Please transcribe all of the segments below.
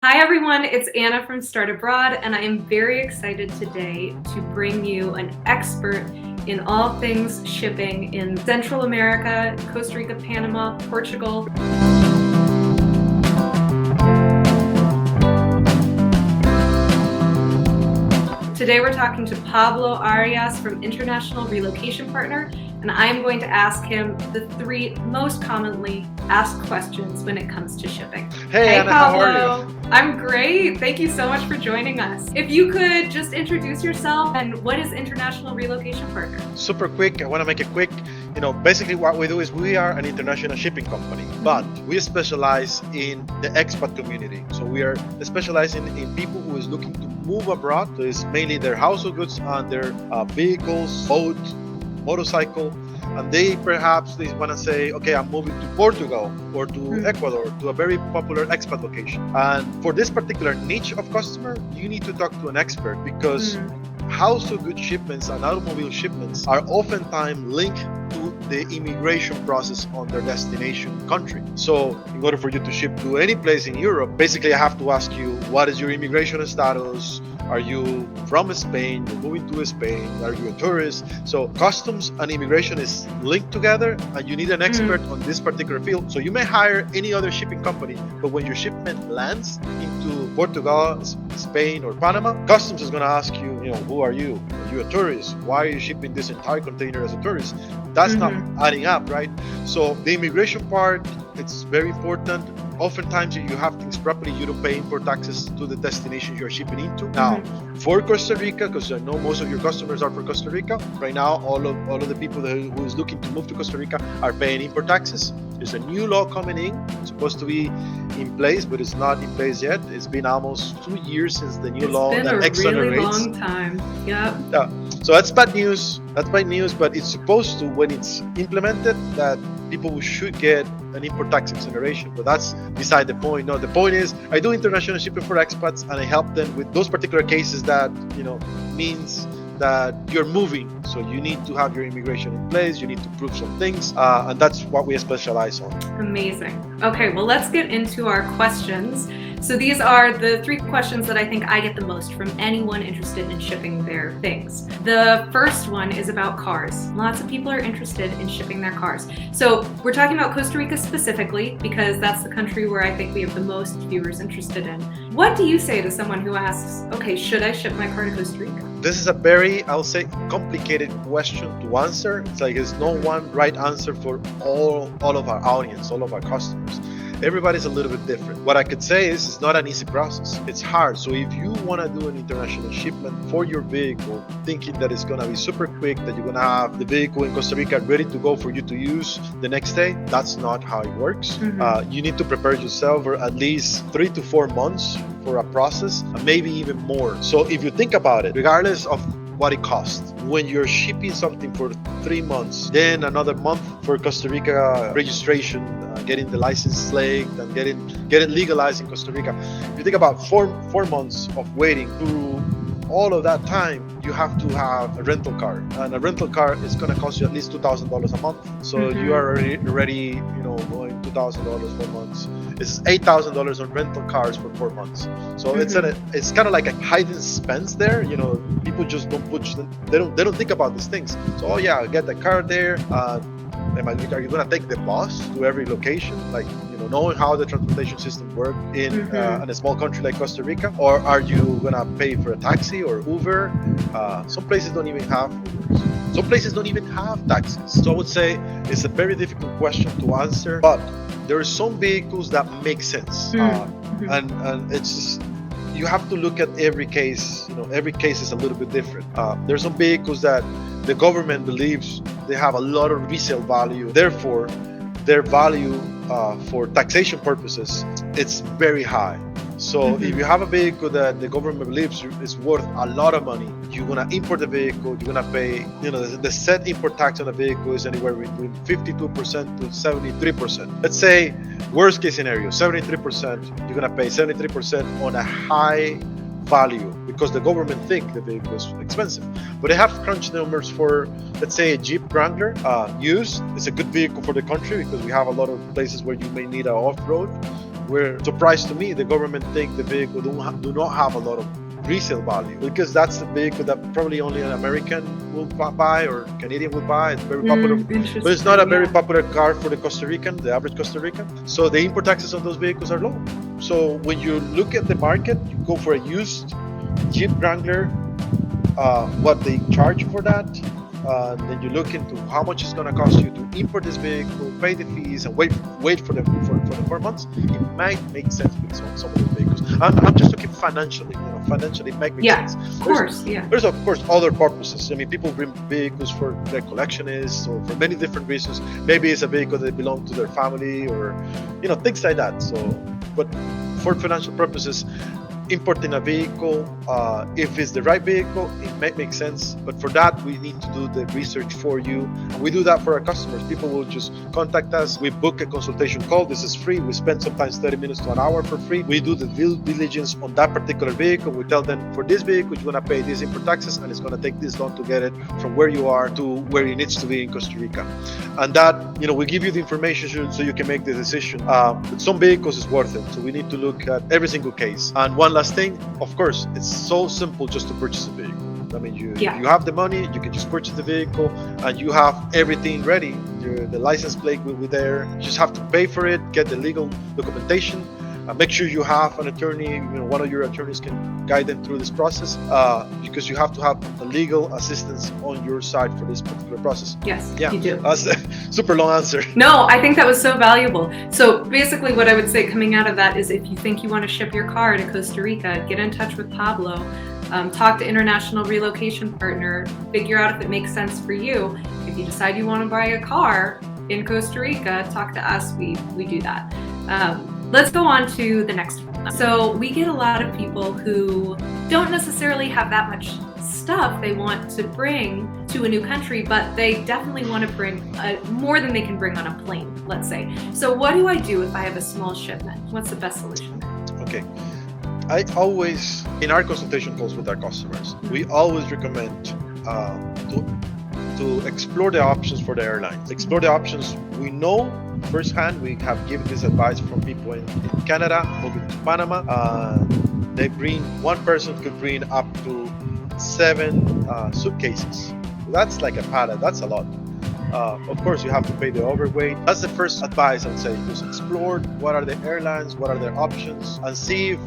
Hi everyone, it's Anna from StartAbroad, and I am very excited today to bring you an expert in all things shipping in Central America, Costa Rica, Panama, Portugal. Today we're talking to Pablo Arias from International Relocation Partner, and I'm going to ask him the 3 most commonly asked questions when it comes to shipping. Hey Anna, Pablo. how are you? I'm great. Thank you so much for joining us. If you could just introduce yourself and what is International Relocation Partner? Super quick, I want to make it quick. Basically what we do is we are an international shipping company, but we specialize in the expat community. So we are specializing in people who is looking to move abroad. So it's mainly their household goods and their vehicles, boat, motorcycle, and they want to say, okay, I'm moving to Portugal or to Ecuador, to a very popular expat location. And for this particular niche of customer, you need to talk to an expert because household goods shipments and automobile shipments are oftentimes linked to the immigration process on their destination country. So in order for you to ship to any place in Europe, basically I have to ask you, what is your immigration status? Are you from Spain? You're moving to Spain? Are you a tourist? So customs and immigration is linked together, and you need an expert on this particular field. So you may hire any other shipping company, but when your shipment lands into Portugal, Spain, or Panama, customs is going to ask you, who are you? Are you a tourist? Why are you shipping this entire container as a tourist? That's not adding up, right? So the immigration part, it's very important. Oftentimes, you have things properly, you don't pay import taxes to the destination you're shipping into. Now, for Costa Rica, because I know most of your customers are for Costa Rica, right now, all of the people who is looking to move to Costa Rica are paying import taxes. There's a new law coming in. It's supposed to be in place, but it's not in place yet. It's been almost 2 years since the new law that exonerates. It's been a really long time. Yep. Yeah. So that's bad news. That's bad news, but it's supposed to, when it's implemented, that people should get an import tax exoneration. But that's beside the point. No, the point is I do international shipping for expats, and I help them with those particular cases that, means that you're moving. So you need to have your immigration in place, you need to prove some things, and that's what we specialize on. Amazing. Okay, well, let's get into our questions. So these are the 3 questions that I think I get the most from anyone interested in shipping their things. The first one is about cars. Lots of people are interested in shipping their cars. So we're talking about Costa Rica specifically because that's the country where I think we have the most viewers interested in. What do you say to someone who asks, okay, should I ship my car to Costa Rica? This is a very, I'll say, complicated question to answer. It's like there's no one right answer for all of our audience, all of our customers. Everybody's a little bit different. What I could say is it's not an easy process. It's hard. So if you want to do an international shipment for your vehicle, thinking that it's going to be super quick, that you're going to have the vehicle in Costa Rica ready to go for you to use the next day, that's not how it works. You need to prepare yourself for at least 3 to 4 months for a process, and maybe even more. So if you think about it, regardless of what it costs, when you're shipping something for 3 months, then another month for Costa Rica registration, getting the license legged and get it legalized in Costa Rica. You think about four months of waiting. Through all of that time, you have to have a rental car, and a rental car is going to cost you at least $2,000 a month. So you are already going $2,000 per month. It's $8,000 on rental cars for 4 months. So it's kind of like a hidden expense there. People just don't they don't think about these things. So I get the car there. Are you going to take the bus to every location? Like, knowing how the transportation system works in a small country like Costa Rica? Or are you going to pay for a taxi or Uber? Some places don't even have Ubers. Some places don't even have taxis. So I would say it's a very difficult question to answer, but there are some vehicles that make sense. And it's just, you have to look at every case. Every case is a little bit different. There's some vehicles that the government believes they have a lot of resale value. Therefore, their value for taxation purposes, it's very high. So if you have a vehicle that the government believes is worth a lot of money, you're going to import the vehicle, you're going to pay, the set import tax on the vehicle is anywhere between 52% to 73%. Let's say, worst case scenario, 73%, you're going to pay 73% on a high value because the government think the vehicle is expensive. But they have crunched numbers for, let's say, a Jeep Wrangler used. It's a good vehicle for the country because we have a lot of places where you may need an off-road. where, surprise to me, the government think the vehicle do not have a lot of resale value, because that's the vehicle that probably only an American will buy or Canadian will buy. It's very popular, but it's not a very popular car for the Costa Rican, the average Costa Rican. So the import taxes on those vehicles are low. So when you look at the market, you go for a used Jeep Wrangler, what they charge for that. Then you look into how much it's going to cost you to import this vehicle, pay the fees, and wait for the 4 months. It might make sense with some of the vehicles. I'm just looking financially. Financially, it might make sense. Of course, There's of course other purposes. I mean, people bring vehicles for their collectionists or for many different reasons. Maybe it's a vehicle that belongs to their family, or things like that. So, but for financial purposes, importing a vehicle, if it's the right vehicle, it might make sense. But for that, we need to do the research for you. And we do that for our customers. People will just contact us. We book a consultation call. This is free. We spend sometimes 30 minutes to an hour for free. We do the due diligence on that particular vehicle. We tell them, for this vehicle, you're going to pay these import taxes, and it's going to take this long to get it from where you are to where it needs to be in Costa Rica. And that, we give you the information so you can make the decision. But some vehicles is worth it. So we need to look at every single case. And one last thing, of course, it's so simple just to purchase a vehicle. I mean, you have the money, you can just purchase the vehicle, and you have everything ready. The license plate will be there. You just have to pay for it, get the legal documentation, make sure you have an attorney. One of your attorneys can guide them through this process, because you have to have a legal assistance on your side for this particular process. Yes, you do. That's a super long answer. No, I think that was so valuable. So basically what I would say coming out of that is, if you think you want to ship your car to Costa Rica, get in touch with Pablo, talk to International Relocation Partner, figure out if it makes sense for you. If you decide you want to buy a car in Costa Rica, talk to us. We do that. Let's go on to the next one. So we get a lot of people who don't necessarily have that much stuff they want to bring to a new country, but they definitely want to bring more than they can bring on a plane, let's say. So what do I do if I have a small shipment? What's the best solution? Okay. I always, in our consultation calls with our customers, we always recommend to explore the options for the airlines. Explore the options. We know firsthand, we have given this advice from people in Canada moving to Panama. One person could bring up to 7 suitcases. That's like a pallet. That's a lot. Of course, you have to pay the overweight. That's the first advice I'd say. Just explore what are the airlines, what are their options, and see if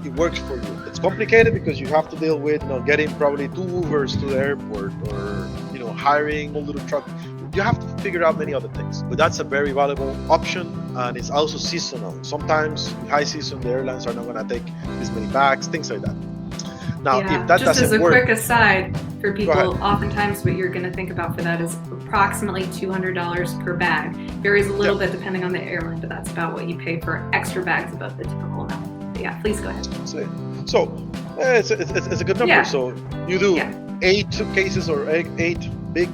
it works for you. It's complicated because you have to deal with getting probably 2 Ubers to the airport, or hiring a little truck. You have to figure out many other things, but that's a very valuable option, and it's also seasonal. Sometimes in high season, the airlines are not going to take this many bags, things like that. Now, if that just as a work, quick aside for people, oftentimes what you're going to think about for that is approximately $200 per bag. Varies a little bit depending on the airline, but that's about what you pay for extra bags above the typical amount. But yeah, please go ahead. So it's a good number. So you do 8 suitcases or 8 big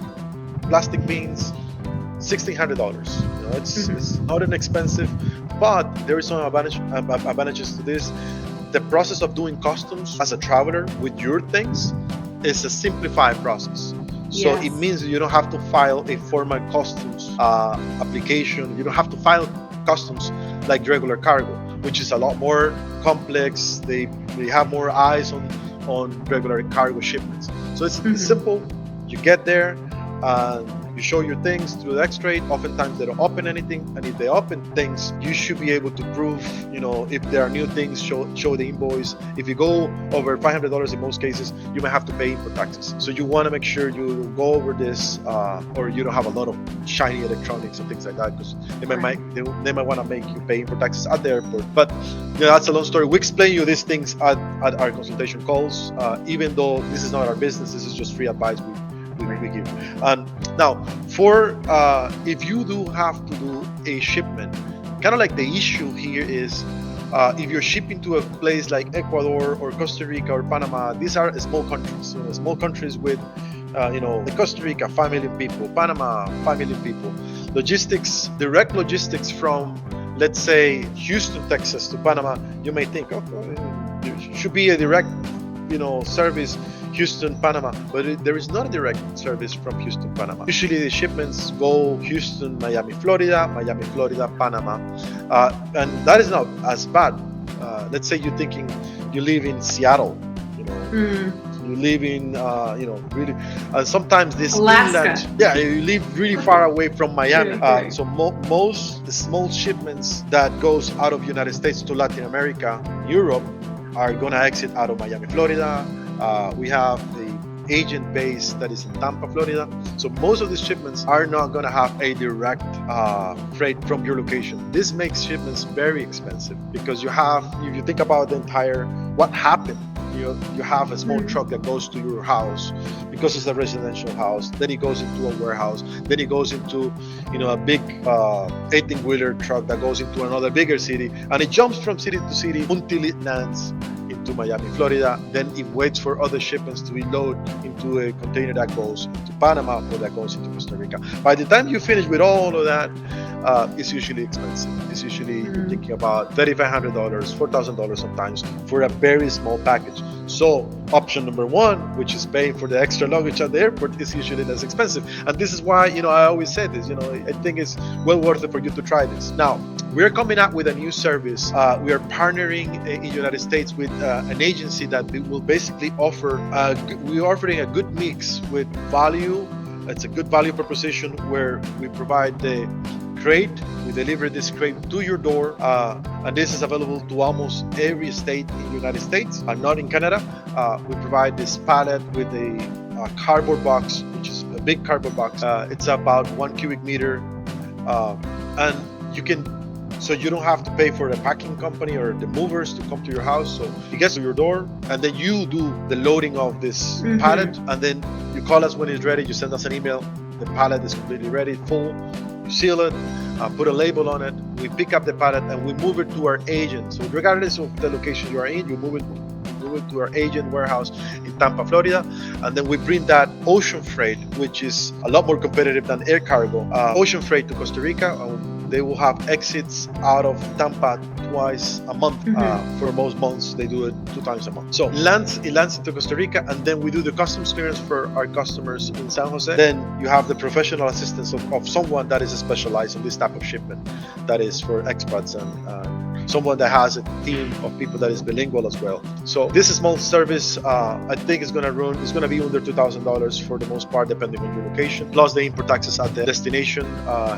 plastic bins, $1,600. It's not inexpensive, but there is some advantages to this. The process of doing customs as a traveler with your things is a simplified process. So it means you don't have to file a formal customs application. You don't have to file customs like regular cargo, which is a lot more complex. They have more eyes on regular cargo shipments. So it's simple. You get there, you show your things through the X-Trade. Oftentimes they don't open anything, and if they open things, you should be able to prove, if there are new things, show the invoice. If you go over $500 in most cases, you might have to pay import taxes. So you want to make sure you go over this, or you don't have a lot of shiny electronics and things like that, because they might want to make you pay import taxes at the airport. But that's a long story. We explain you these things at our consultation calls, even though this is not our business. This is just free advice we give. Now, for if you do have to do a shipment, kind of like the issue here is if you're shipping to a place like Ecuador or Costa Rica or Panama, these are small countries. Small countries with, Costa Rica, 5 million people, Panama, 5 million people. Logistics, direct logistics from, let's say, Houston, Texas to Panama, you may think, there should be a direct, service. Houston, Panama, but there is not a direct service from Houston, Panama. Usually the shipments go Houston, Miami, Florida, Panama, and that is not as bad. Let's say you're thinking you live in Seattle, you know, you live in, really, sometimes this Alaska. inland, you live really far away from Miami. Okay. So most the small shipments that goes out of United States to Latin America, Europe, are gonna exit out of Miami, Florida. We have the agent base that is in Tampa, Florida. So most of these shipments are not going to have a direct freight from your location. This makes shipments very expensive because you have, if you think about the entire, what happened, you have a small truck that goes to your house because it's a residential house, then it goes into a warehouse, then it goes into a big 18-wheeler truck that goes into another bigger city, and it jumps from city to city until it lands into Miami, Florida. Then it waits for other shipments to be loaded into a container that goes into Panama or that goes into Costa Rica. By the time you finish with all of that, it's usually expensive. It's usually you're thinking about $3,500, $4,000 sometimes for a very small package. So option number one, which is paying for the extra luggage at the airport, is usually less expensive. And this is why, I always say this, I think it's well worth it for you to try this. Now, we're coming out with a new service. We are partnering in the United States with an agency that will basically offer, we're offering a good mix with value. It's a good value proposition where we provide the crate. We deliver this crate to your door, and this is available to almost every state in the United States and not in Canada. We provide this pallet with a cardboard box, which is a big cardboard box. It's about 1 cubic meter, and so you don't have to pay for the packing company or the movers to come to your house. So it gets to your door, and then you do the loading of this pallet, and then you call us when it's ready. You send us an email. The pallet is completely ready, full. You seal it, put a label on it. We pick up the pallet and we move it to our agent. So regardless of the location you are in, you move it to our agent warehouse in Tampa, Florida, and then we bring that ocean freight, which is a lot more competitive than air cargo, ocean freight to Costa Rica. They will have exits out of Tampa twice a month. For most months, they do it 2 times a month. So it lands into Costa Rica, and then we do the customs clearance for our customers in San Jose. Then you have the professional assistance of someone that is specialized in this type of shipment, that is for expats and someone that has a team of people that is bilingual as well. So this small service, I think, is going to be under $2,000 for the most part, depending on your location, plus the import taxes at the destination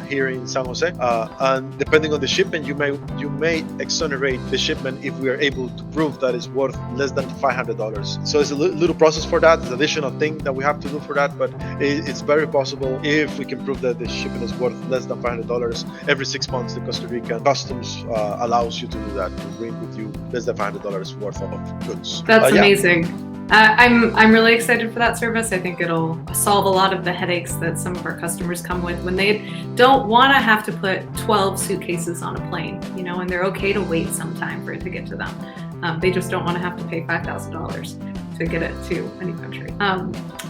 here in San Jose. And depending on the shipment, you may exonerate the shipment if we are able to prove that it's worth less than $500. So it's a little process for that. It's an additional thing that we have to do for that, but it's very possible if we can prove that the shipment is worth less than $500. Every 6 months, the Costa Rican customs allows you to do that, to bring with you less than $500 worth of goods. That's amazing. I'm really excited for that service. I think it'll solve a lot of the headaches that some of our customers come with when they don't want to have to put 12 suitcases on a plane, and they're okay to wait some time for it to get to them. They just don't want to have to pay $5,000 to get it to any country.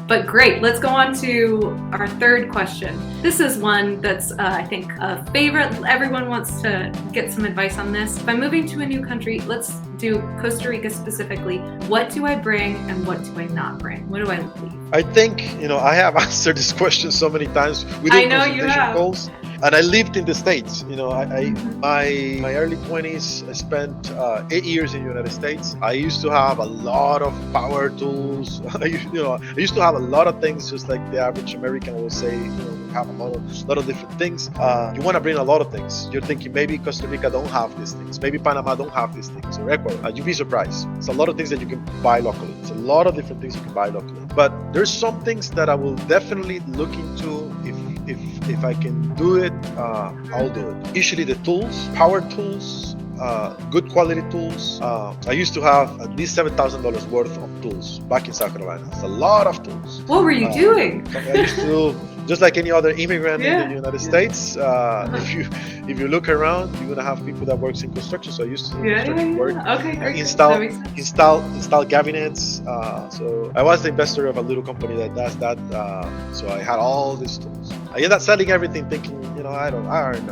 But great, let's go on to our third question. This is one that's, I think, a favorite. Everyone wants to get some advice on this. If I'm moving to a new country, let's do Costa Rica specifically. What do I bring and what do I not bring? What do I leave? I think, I have answered this question so many times. We do consultation calls. And I lived in the States. My early 20s, I spent 8 years in the United States. I used to have a lot of power tools. I used to have a lot of things, just like the average American will say. Have a lot of different things. You want to bring a lot of things. You're thinking maybe Costa Rica don't have these things. Maybe Panama don't have these things, or Ecuador. You'd be surprised. It's a lot of things that you can buy locally. It's a lot of different things you can buy locally. But there's some things that I will definitely look into. If I can do it, I'll do it. Usually the tools, power tools, good quality tools. I used to have at least $7,000 worth of tools back in South Carolina. It's a lot of tools. What were you doing? I used to, just like any other immigrant in the United States, if you look around, you're gonna have people that works in construction. So I used to do construction work. Okay, install cabinets. So I was the investor of a little company that does that. So I had all these tools. I end up selling everything, thinking, I don't know,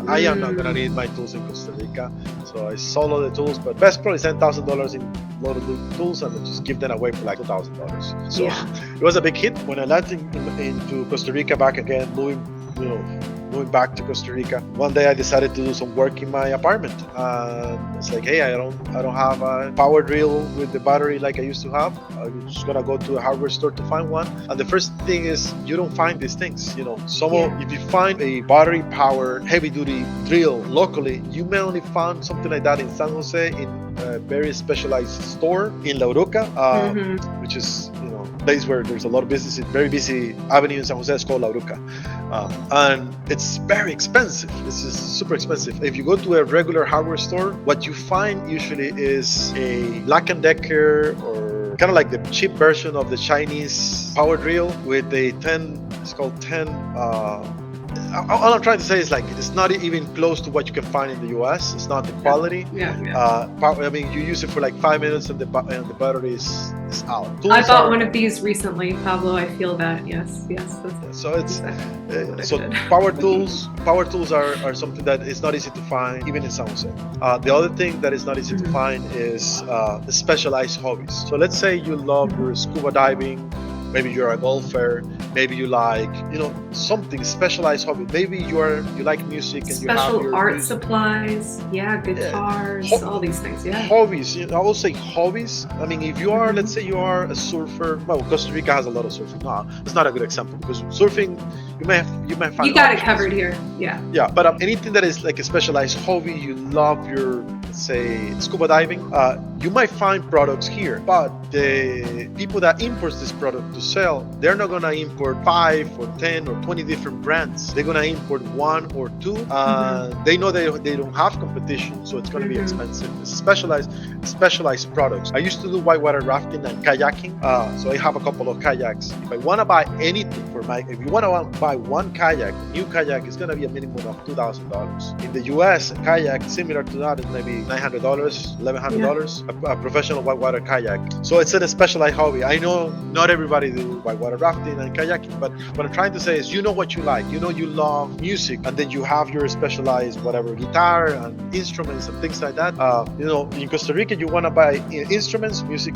I am not gonna need my tools in Costa Rica. So I sold all the tools, but best probably $10,000 in loaded tools, and I just give them away for like $2,000. So it was a big hit when I landed into Costa Rica back again, moving back to Costa Rica. One day I decided to do some work in my apartment. It's like, hey, I don't have a power drill with the battery like I used to have. I'm just gonna go to a hardware store to find one. And the first thing is, you don't find these things. If you find a battery powered heavy duty drill locally, you may only find something like that in San Jose in a very specialized store in La Uruca, which is place where there's a lot of business. It's very busy avenue in San Jose. It's called La Uruca, and it's very expensive. It's just super expensive. If you go to a regular hardware store, what you find usually is a Black & Decker, or kind of like the cheap version of the Chinese power drill with a 10. It's called 10. All I'm trying to say is, like, it's not even close to what you can find in the US. It's not the quality. I mean, you use it for like 5 minutes and the battery is out. I bought one of these recently, Pablo. I feel that. Yes. So it's power tools. Power tools are something that is not easy to find, even in San Jose. The other thing that is not easy to find is the specialized hobbies. So let's say you love your scuba diving. Maybe you're a golfer. Maybe you like, something specialized hobby. Maybe you like music and special you have your art supplies. Guitars, all these things. Hobbies. I will say hobbies. I mean, if you are, let's say you are a surfer. Well, Costa Rica has a lot of surfing. No, it's not a good example, because surfing, you may find. You got it covered here. Yeah, but anything that is like a specialized hobby, you love your, let's say, scuba diving. You might find products here, but the people that import this product to sell, they're not gonna import 5 or 10 or 20 different brands. They're gonna import 1 or 2. They know they don't have competition, so it's gonna be expensive. It's specialized products. I used to do whitewater rafting and kayaking, so I have a couple of kayaks. If I wanna buy anything if you wanna buy one kayak, new kayak, is gonna be a minimum of $2,000. In the US, a kayak similar to that is maybe $900, $1,100. A professional whitewater kayak. So it's a specialized hobby. I know not everybody do whitewater rafting and kayaking, but what I'm trying to say is, what you like. You love music, and then you have your specialized guitar and instruments and things like that. In Costa Rica, you want to buy instruments, music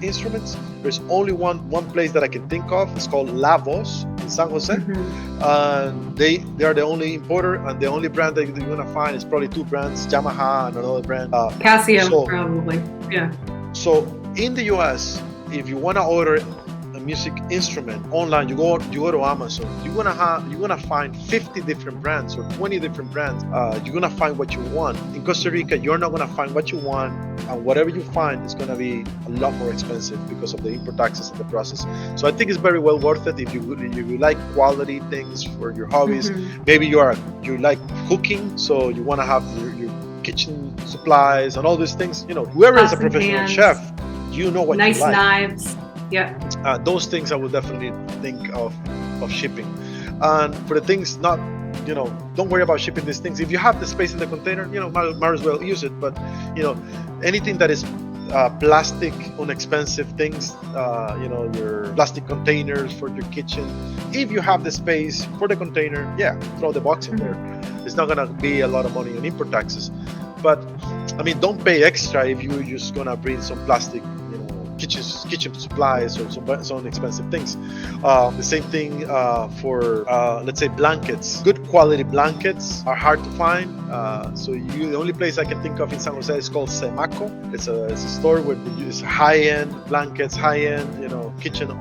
instruments. There's only one place that I can think of. It's called La Voz in San Jose. And they are the only importer, and the only brand that you're gonna find is probably 2 brands, Yamaha and another brand, Casio, probably. So in the US, if you want to order a music instrument online, you go to Amazon. You're gonna find 50 different brands or 20 different brands. You're gonna find what you want. In Costa Rica, you're not gonna find what you want, and whatever you find is gonna be a lot more expensive because of the import taxes and the process. So I think it's very well worth it if you like quality things for your hobbies. Maybe you like cooking, so you want to have your kitchen supplies and all these things. Whoever is a professional chef, what you like. Nice knives. Those things I would definitely think of shipping. And for the things not, don't worry about shipping these things. If you have the space in the container, might as well use it. But anything that is plastic, inexpensive things, your plastic containers for your kitchen. If you have the space for the container, throw the box in there. It's not gonna be a lot of money on import taxes. But I mean, don't pay extra if you're just gonna bring some plastic, kitchen supplies or some expensive things. The same thing for let's say blankets. Good quality blankets are hard to find. So the only place I can think of in San Jose is called Semaco. It's a store where they use high-end blankets, high-end kitchen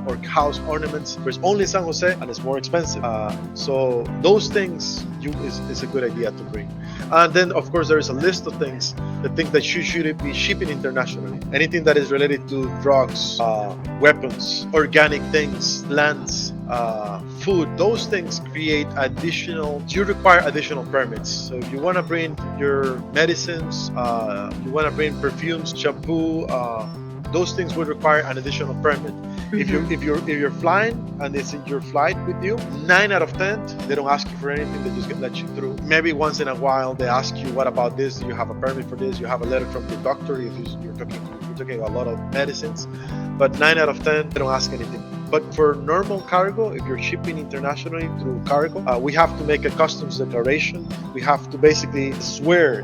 or house ornaments. There's only San Jose, and it's more expensive. So those things is a good idea to bring. And then, of course, there is a list of things that you should be shipping internationally. Anything that is related to drugs, weapons, organic things, lands, food, those things you require additional permits. So if you want to bring your medicines, you want to bring perfumes, shampoo, those things would require an additional permit. If you're flying and it's in your flight with you, 9 out of 10 they don't ask you for anything. They just let you through. Maybe once in a while they ask you, what about this? Do you have a permit for this? You have a letter from your doctor if you're taking a lot of medicines. But 9 out of 10 they don't ask anything. But for normal cargo, if you're shipping internationally through cargo, we have to make a customs declaration. We have to basically swear,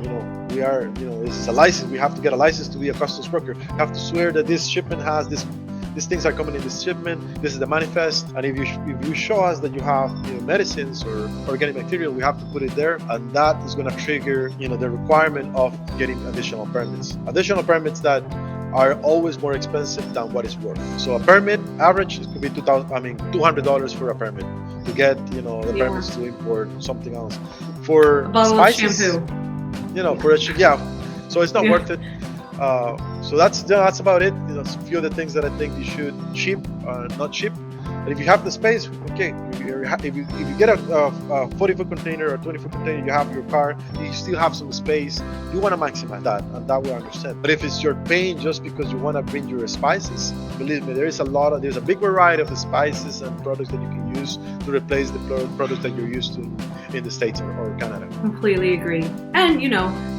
we are, this is a license. We have to get a license to be a customs broker. You have to swear that this shipment has this. These things are coming in this shipment. This is the manifest, and if you show us that you have medicines or organic material, we have to put it there, and that is going to trigger the requirement of getting additional permits. Additional permits that are always more expensive than what it's worth. So a permit average could be $200 for a permit to get the permits to import something else. For a bottle spices, of shampoo. So it's not worth it. So that's about it. A few of the things that I think you should ship, not ship. And if you have the space, okay. If you get a 40-foot container or 20-foot container, you have your car, you still have some space. You want to maximize that, and that we understand. But if it's you're paying just because you want to bring your spices, believe me, there's a big variety of the spices and products that you can use to replace the products that you're used to in the States or Canada. Completely agree. And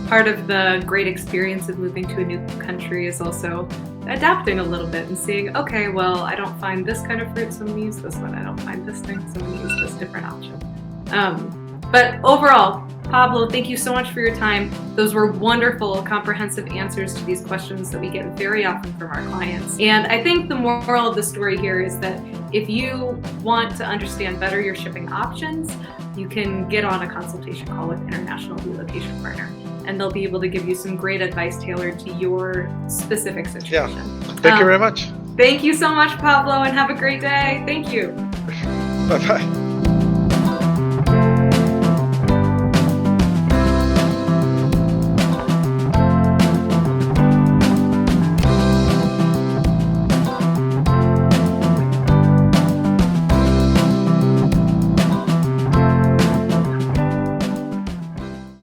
part of the great experience of moving to a new country is also adapting a little bit and seeing, okay, well, I don't find this kind of fruit, so I'm going to use this one. I don't find this thing, so I'm going to use this different option. But overall, Pablo, thank you so much for your time. Those were wonderful, comprehensive answers to these questions that we get very often from our clients. And I think the moral of the story here is that if you want to understand better your shipping options, you can get on a consultation call with International Relocation Partner, and they'll be able to give you some great advice tailored to your specific situation. Yeah. Thank you very much. Thank you so much, Pablo, and have a great day. Thank you. Bye-bye.